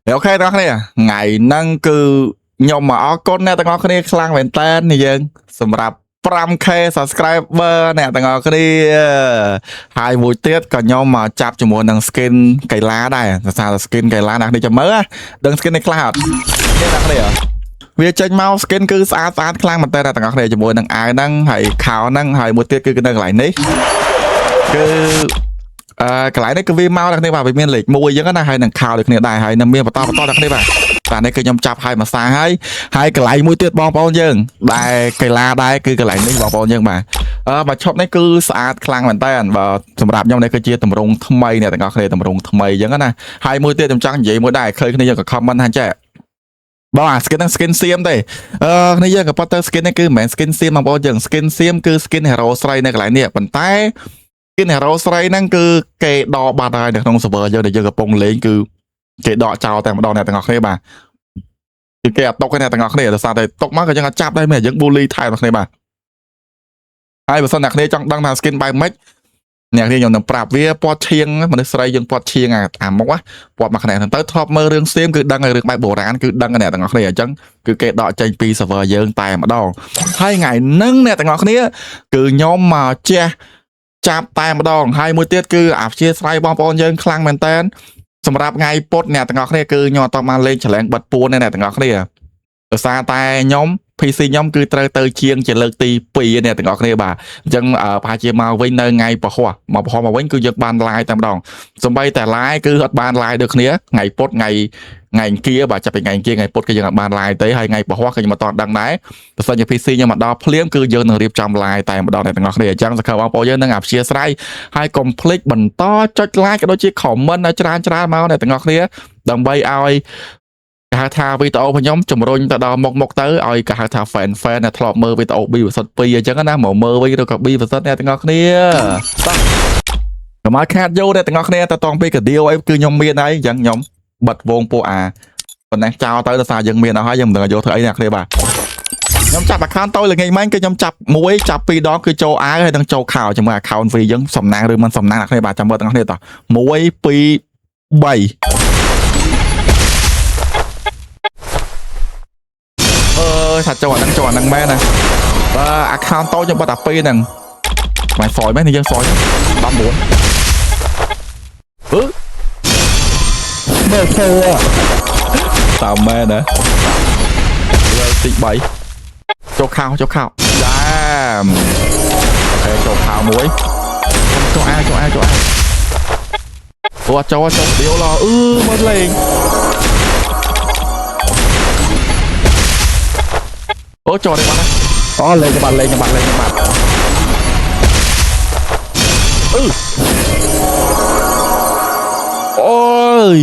អូខេទាំងអស់គ្នាថ្ងៃហ្នឹងគឺខ្ញុំមកអរគុណអ្នកទាំងអស់គ្នាខ្លាំងមែនតើនេះយើងសម្រាប់ 5k subscriber អ្នកទាំងអស់គ្នាហើយមួយទៀតក៏ខ្ញុំមកចាប់ជាមួយនឹង skin កីឡាដែរសារ skin កីឡាអ្នកនេះចាំមើលដឹង skin នេះខ្លះអត់អ្នកទាំងអស់គ្នាវាចេញមក skin គឺស្អាតខ្លាំងមែនតើអ្នកទាំងអស់គ្នាជាមួយនឹងអាវហ្នឹងហើយខោហ្នឹងហើយមួយទៀតគឺនៅកន្លែងនេះគឺកន្លែងនេះគឺវាមកដល់គ្នាបាទវាមានលេខ1អញ្ចឹងណាហើយនឹងខោដូចគ្នាដែរហើយនឹងមានបន្តដល់គ្នាបាទតែនេះគឺខ្ញុំចាប់ឲ្យមួយសារហើយកន្លែងមួយទៀតបងប្អូនយើងដែលកីឡាដែរគឺកន្លែងនេះបងប្អូនយើងបាទបាទឈប់នេះគឺស្អាតខ្លាំងមែនតើបាទសម្រាប់ខ្ញុំនេះគឺជាតម្រងថ្មីអ្នកទាំងអស់គ្នាតម្រងថ្មីអញ្ចឹងណាហើយមួយទៀតខ្ញុំចង់និយាយមួយដែរឃើញគ្នាយើងក៏ comment ថាចេះបងអា skin ហ្នឹង skin សៀមទេគ្នាយើងក៏ប៉ុន្តែ skin នេះគឺមិនមែន skin សៀមបងប្អូនយើង skin សៀមគឺ skin hero ស្រីនៅកន្លែងនេះប៉ុន្តែskin hero ស្រីហ្នឹងគឺគេដកបាត់ហើយនៅក្នុង server យើងដែលយើងកំពុងលេងគឺគេដកចោលតែម្ដងអ្នកទាំងអស់គ្នាបាទគឺគេអត់ຕົកទេអ្នកទាំងអស់គ្នាដោយសារតែຕົកមកក៏យើងអត់ចាប់ដែរមែនយើង bully ថែមអ្នកគ្នាបាទហើយបើសិនអ្នកគ្នាចង់ដឹងថា skin បែបម៉េចអ្នកគ្នាខ្ញុំនឹងប្រាប់វាពណ៌ឈៀងមនុស្សស្រីយើងពណ៌ឈៀងអាមុខពណ៌មកខ្នែហ្នឹងទៅធ្លាប់មើលរឿងសៀមគឺដឹងហើយរឿងបែបបុរាណគឺដឹងអ្នកទាំងអស់គ្នាអញ្ចឹងគឺគេដកចេញពី server យើងតែម្ដងហើយថ្ងៃហ្នឹងអ្នកទាំងអស់គ្នាគឺខ្ញុំមកចេះចាប់តែម្ដងហើយមួយទៀតគឺអាព្យាស្រ័យបងប្អូនយើងខ្លាំងមែនតើសម្រាប់ថ្ងៃពុធអ្នកទាំងអស់គ្នាគឺខ្ញុំអត់តបានលេងច្រឡែងបិទពួនទេអ្នកទាំងអស់គ្នាដោយសារតែខ្ញុំ PC ខ្ញុំគឺត្រូវទៅជាងជាលើកទី2អ្នកទាំងអស់គ្នាបាទអញ្ចឹងប្រហែលជាមកវិញនៅថ្ងៃពហុមកវិញគឺយើងបាន live តែម្ដងសំបីតែ live គឺអត់បាន live ដូចគ្នាថ្ងៃពុធថ្ងៃអង្គារបាទចាប់ពីថ្ងៃអង្គារថ្ងៃពុធគឺយើងអត់បាន live ទេហើយថ្ងៃពហុគឺខ្ញុំអត់តដឹងដែរបើសិនជា PC ខ្ញុំមកដល់ភ្លាមគឺយើងនឹងរៀបចំ live តែម្ដងអ្នកទាំងអស់គ្នាអញ្ចឹងសង្ឃឹមបងប្អូនយើងនឹងអព្យាស្រ័យហើយកុំភ្លេចបន្តចុច like ក៏ដូចជា comment ឲ្យច្រើនមកអ្នកទាំងអស់គ្នាដើម្បីឲ្យគេហៅថាវីដេអូរបស់ខ្ញុំជំរុញទៅដល់មុខទៅឲ្យគេហៅថា fan ដែលធ្លាប់មើលវីដេអូ B versus 2អញ្ចឹងណាមកមើលវិញឬក៏ B versus អ្នកទាំងអស់គ្នាតោះមកខាតយកអ្នកទាំងអស់គ្នាតតងពីកាឌីវអីគឺខ្ញុំមានហើយអញ្ចឹងខ្ញុំបិទវងពួកប៉ុណ្ណេះចោលទៅដោយសារយើងមានអស់ហើយយើងមិនដឹងយកធ្វើអីអ្នកគ្នាបាទខ្ញុំចាប់ account តូចល្ងាចមិញគឺខ្ញុំចាប់2ដងគឺចូលអាវហើយនឹងចូលខោជាមួយ account វិញយើងសំណាងឬមិនសំណាងអ្នកគ្នាបាទចាំមើលទាំងអស់គ្នាតោះ1 2 3ថាចូលអាហ្នឹងមែនណាបើ account តូចខ្ញុំបិទតែ2ហ្នឹងមិនសយមែនយើងសយ19មើលធ្វើតាមមែនណាលើទី3ចូលខោយ៉ាមអូខេចូលខោមួយចូលអាអូអត់ចូលឌីវឡមកលេងអូចូលនេះបាត់ណាអូលេងបាត់អូយ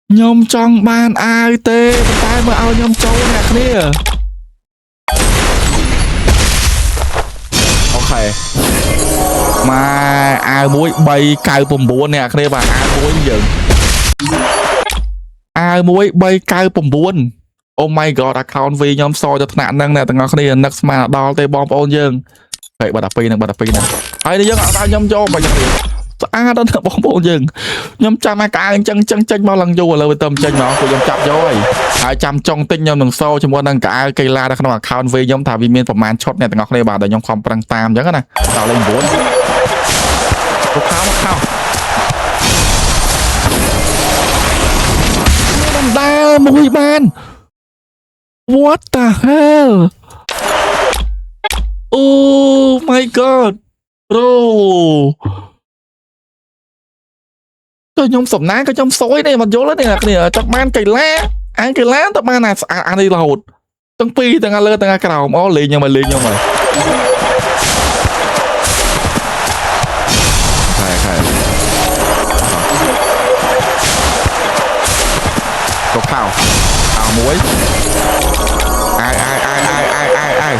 ខ្ញុំចង់បានអាវទេតែមើលឲ្យខ្ញុំចូលអ្នកគ្នាអូខេមកអាវមួយ399អ្នកគ្នាបាទអាវមួយយើងអាវមួយ399Oh my god account វិញខ្ញុំសទៅថ្នាក់ហ្នឹងអ្នកទាំងអស់គ្នានឹកស្មានដល់ទេបងប្អូនយើងហើយបាត់12ហ្នឹងហើយយើងអត់ឲ្យខ្ញុំយកបើយ៉ាងនេះស្អាតដល់បងប្អូនយើងខ្ញុំចាំអាកាអញ្ចឹងចេញមកឡើងយូរឥឡូវទៅចេញមកគឺខ្ញុំចាប់យកហើយចាំចុងតិចខ្ញុំនឹងសជាមួយនឹងកៅកីឡានៅក្នុង account វិញខ្ញុំថាវាមានប្រមាណឈុតអ្នកទាំងអស់គ្នាបាទដែលខ្ញុំខំប្រឹងតាមអញ្ចឹងណាដល់លេខ9ទៅខោមិនដែលមួយបាន What the hell Oh my god Bro ទៅខ្ញុំសំណាងក៏ខ្ញុំសយដែរមិនយល់ទេអ្នកគ្នាចង់បានកីឡាអានកីឡាតើបានអានេះរហូតទាំងពីរទាំងលើទាំងក្រោមអូលេងខ្ញុំហើយខែក៏ខោមួយអាយ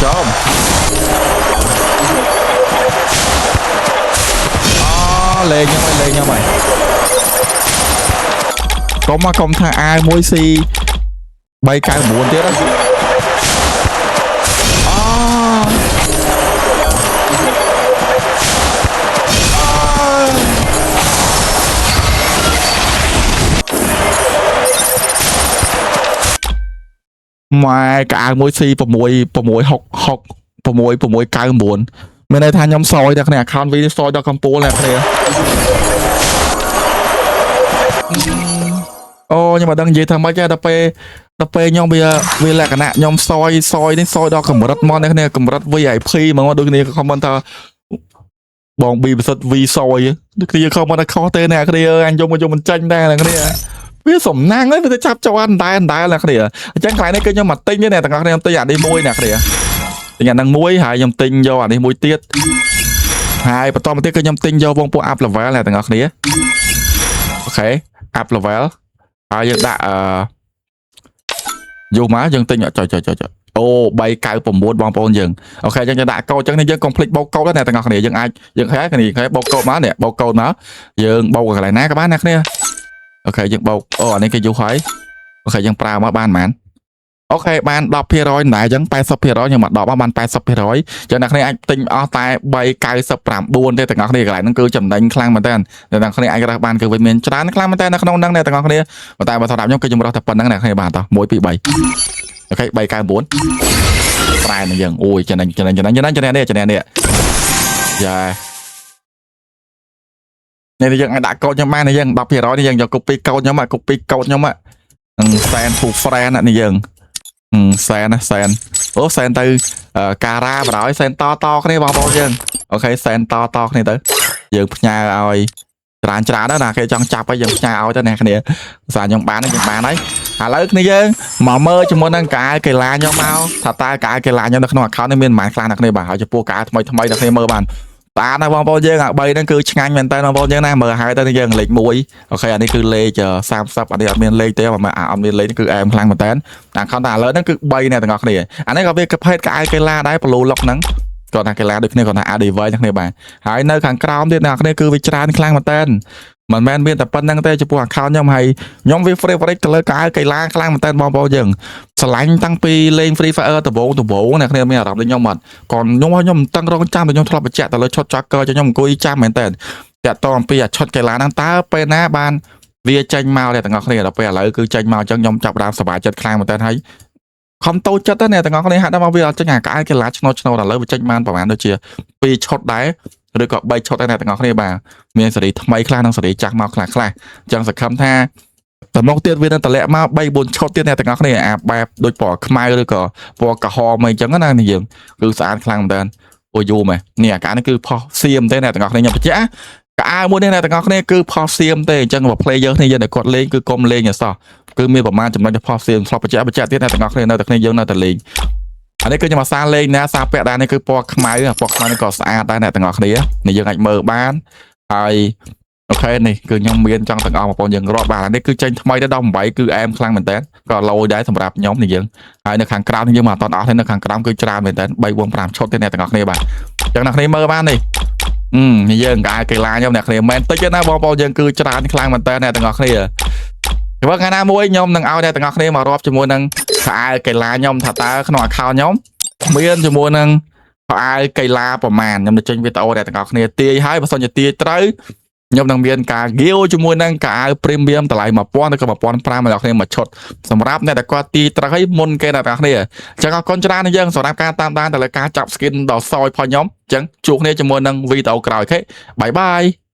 ចូលលេងខ្ញុំហើយកុំថាអាវមួយស៊ី399ទៀត ម៉ែកៅមួយ C 69669មានន័យថាខ្ញុំសយតែគ្នា account វីសយដល់កំពូលអ្នកគ្នាអូខ្ញុំមិនដឹងនិយាយថាម៉េចទេដល់ពេលខ្ញុំវាលក្ខណៈខ្ញុំសយនេះសយដល់កម្រិតមកអ្នកគ្នាកម្រិត VIP ហ្មងដូចគ្នាខមមិនថាបងប៊ីប្រសិទ្ធ V សយដូចគ្នាខមមិនថាខុសទេអ្នកគ្នាអញយកមកមិនចាញ់ដែរអ្នកគ្នាវាសំណាងហើយវាទៅចាប់ចោលអណ្ដែអ្នកគ្នាអញ្ចឹងកន្លែងនេះគឺខ្ញុំមកទិញទេអ្នកទាំងអស់គ្នាខ្ញុំទិញអានេះមួយអ្នកគ្នាទិញអាហ្នឹងមួយហើយខ្ញុំទិញយកអានេះមួយទៀតហើយបន្តមកទៀតគឺខ្ញុំទិញយកវងពួក up level អ្នកទាំងអស់គ្នាអូខេ up level ហើយយើងដាក់យកមកយើងទិញចុចអូ399បងប្អូនយើងអូខេយើងដាក់កូដអញ្ចឹងយើងកុំភ្លេចបោកកូដណាទាំងអស់គ្នាយើងអាចយើងហែគ្នាបោកកូដមកនេះបោកកូដមកយើងបោកកន្លែងណាក៏បានណាគ្នាអូខេយើងបោកអូអានេះគេយូរហើយអូខេយើងប្រើមកបានប៉ុន្មានអូខេបាន 10% ដែរអញ្ចឹង 80% យើងមក10បាន 80% ចឹងអ្នកគ្នាអាចទិញអស់តែ399ទេទាំងអស់គ្នាកន្លែងហ្នឹងគឺចំណេញខ្លាំងមែនតើអ្នកទាំងគ្នាអាចរើសបានគឺវាមានច្រើនខ្លាំងមែនតើនៅក្នុងហ្នឹងអ្នកទាំងអស់គ្នាប៉ុន្តែបើសម្រាប់ខ្ញុំគឺខ្ញុំរើសតែប៉ុណ្្នឹងអ្នកគ្នាបានតោះ1 2 3អូខេ399ប្រែនឹងយើងអូយចំណេញនេះយ៉ានេះយើងអាចដាក់កូដខ្ញុំបាននេះយើង 10% នេះយើងយក copy កូដខ្ញុំមក copy កូដខ្ញុំមកនឹង send to friend នេះយើងsend អូ send ទៅការ៉ាបរោយ send តគ្នាបងប្អូនយើងអូខេ send តគ្នាទៅយើងផ្ញើឲ្យច្រើនណាគេចង់ចាប់ឲ្យយើងផ្ញើឲ្យទៅអ្នកគ្នាសារខ្ញុំបានយើងបានហើយឥឡូវគ្នាយើងមកមើលជាមួយនឹងកាយកីឡាខ្ញុំមកថាតើកាយកីឡាខ្ញុំនៅក្នុង account នេះមានប៉ុន្មានខ្លះអ្នកគ្នាបាទហើយចំពោះកាយថ្មីអ្នកគ្នាមើលបានតាណាបងប្អូនយើងអា3ហ្នឹងគឺឆ្ងាញ់មែនតើបងប្អូនយើងណាមើលហើយទៅយើងលេខ1អូខេអានេះគឺលេខ30អានេះអត់មានលេខទេអត់មានលេខគឺអែមខ្លាំងមែនតើតែខំតែឥឡូវហ្នឹងគឺ3អ្នកទាំងអស់គ្នាអានេះក៏វាកភេទកាយកីឡាដែរប្លូលុកហ្នឹងគាត់ថាកីឡាដូចគ្នាគាត់ថា ADV ទាំងគ្នាបាទហើយនៅខាងក្រោមទៀតអ្នកគ្នាគឺវាច្រើនខ្លាំងមែនតើមិនមែនមានតែប៉ុណ្្នឹងទេចំពោះ account ខ្ញុំហើយខ្ញុំវា favorite ទៅលើកីឡាខ្លាំងមែនតើបងប្អូនយើងឆ្លាញ់តាំងពីលេង Free Fire ដំបូងអ្នកគ្នាមានអារម្មណ៍ដូចខ្ញុំអត់cònខ្ញុំមិនតឹងរងចាំតែខ្ញុំធ្លាប់បញ្ជាក់ទៅលើ shot tracker choខ្ញុំអង្គុយចាំមែនតើតាក់តអំពីអា shot កីឡាហ្នឹងតើពេលណាបានវាចេញមកទេទាំងអស់គ្នាដល់ពេលឥឡូវគឺចេញមកអញ្ចឹងខ្ញុំចាប់ដើមសប្បាយចិត្តខ្លាំងមែនតើហើយខំតូចចិត្តណាទាំងអស់គ្នាហាក់ដល់មកវាអត់ចេញអាកីឡាឆ្នោតឥឡូវវាចេញបានប្រហែលដូចជា2 shot ដែរឬក៏3 shot ដែរទាំងអស់គ្នាបាទមានសេរីថ្មីខ្លះនិងសេរីចាស់មកខ្លះអញ្ចឹងសង្ឃឹមថាតមកទៀតវានឹងតម្លាក់មក3 4 shot ទៀតអ្នកទាំងអស់គ្នាអាបែបដូចពណ៌ខ្មៅឬក៏ពណ៌ក្រហមអីចឹងណាយើងគឺស្អាតខ្លាំងមែនតើអូយូមែននេះអាការនេះគឺផុសសៀមទេអ្នកទាំងអស់គ្នាខ្ញុំបញ្ជាក់កៅអៅមួយនេះអ្នកទាំងអស់គ្នាគឺផុសសៀមទេអញ្ចឹងបើ player គ្នាយើងតែគាត់លេងគឺកុំលេងអសោះគឺមានប្រមាណចំណុចផុសសៀមឆ្លប់បញ្ជាក់ទៀតអ្នកទាំងអស់គ្នានៅតែគ្នាយើងនៅតែលេងអានេះគឺខ្ញុំអាសាលេងណាសាពាក់ដែរនេះគឺពណ៌ខ្មៅនេះក៏ស្អាតដែរអ្នកទាំងអស់គ្នានេះយើងអាចមើលបានហើយអូខេនេះគឺខ្ញុំមានចង់ទាំងអស់បងប្អូនយើងរាប់បាននេះគឺចេញថ្មីទៅដល់8គឺអែមខ្លាំងមែនតើក៏ឡូយដែរសម្រាប់ខ្ញុំនេះយើងហើយនៅខាងក្រោមនេះយើងមកអត់អស់ទេនៅខាងក្រោមគឺច្រើនមែនតើ3 4 5 ឈុតទេអ្នកទាំងអស់គ្នាបាទអញ្ចឹងអ្នកគ្នាមើលបាននេះនេះយើងកីឡាខ្ញុំអ្នកគ្នាមែនតិចទេណាបងប្អូនយើងគឺច្រើនខ្លាំងមែនតើអ្នកទាំងអស់គ្នាបើថ្ងៃណាមួយខ្ញុំនឹងឲ្យអ្នកទាំងអស់គ្នាមករាប់ជាមួយនឹងខោអាវកីឡាខ្ញុំថាតើក្នុង account ខ្ញុំមានជាមួយនឹងខោអាវកីឡាប្រមាណខ្ញុំនឹងចេញវីដេអូអ្នកទាំងអស់គ្នាទាយហើយបើសិនជាទាយត្រូវខ្ញុំនឹងមានការ give ជាមួយនឹងកៅអៅ premium តម្លៃ1000ឬក៏1500អ្នកគ្នាមួយឈុតសម្រាប់អ្នកដែលគាត់ទាយត្រូវឲ្យមុនគេអ្នកទាំងគ្នាអញ្ចឹងអរគុណច្រើនណាស់យើងសម្រាប់ការតាមដានទៅលើការចាប់ skin ដល់សយផងខ្ញុំអញ្ចឹងជួបគ្នាជាមួយនឹងវីដេអូក្រោយអូខេបាយបាយ